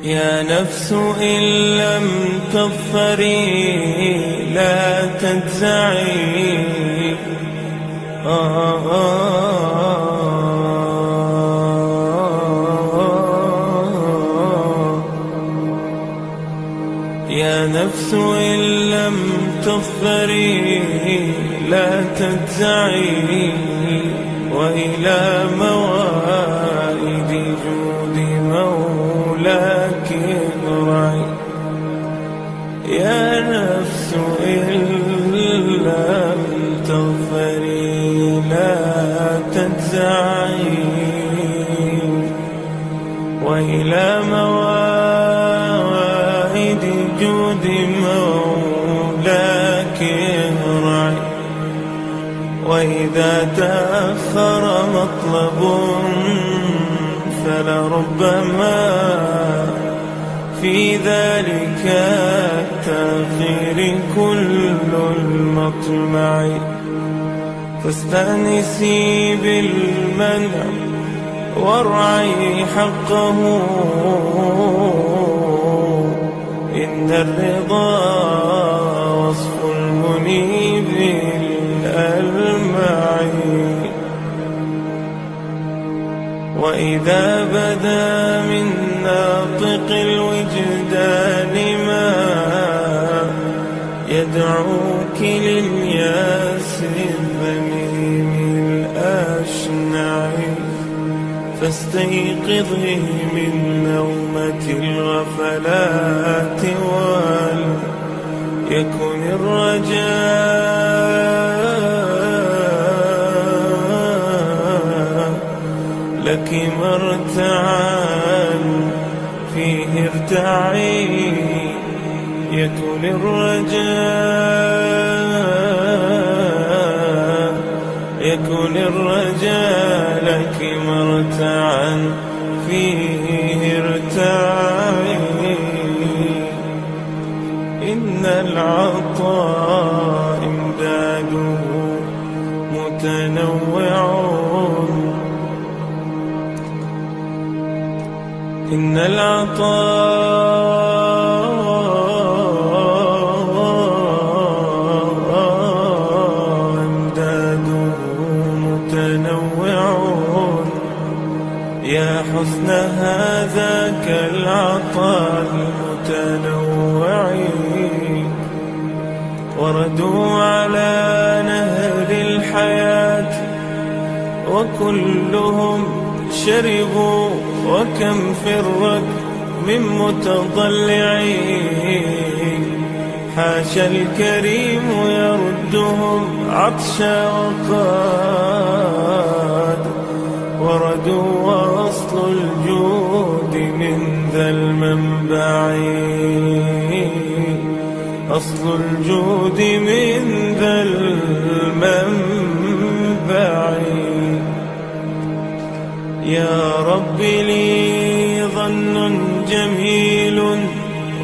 يا نفس إن لم تظفري لا تجزعي. يا نفس إن لم تظفري لا تجزعي، وإلى موائد جود مولاك ارجعي. يا نفس إن لم تظفري لا تجزعي، وإلى موائد جود مولاك ارجعي. وإذا تأخر مطلب فلربما في ذلك التأخير كل المطمع. فاستأنسي بالمنع وارعي حقه، إن الرضا وصف المنيب الألمع. وإذا بدا من ناطق الوجدان ما يدعوك للياس الذميم الأشنع، فاستيقظي من نومة الغفلات وليكن الرجاء لك مرتعا فيه ارتعي. يكن الرجاء لك مرتعا فيه ارتعي. إن العطاء امداده متنوع، إن العطاء امداده متنوع. يا حسن هذاك العطاء المتنوع، وردوا على نهر الحياة وكلهم شربوا، وكم في الركب من متضلعين. حاشا الكريم يردهم عطشا وقاد وردوا، وأصل الجود من ذا المنبع. أصل الجود من ذا المنبع. يا رب لي ظن جميل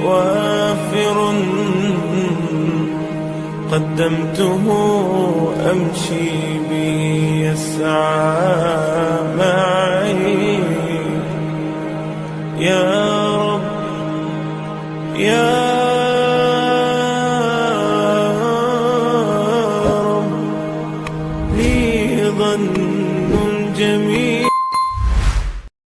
وافر قدمته أمشي به يسعى معي.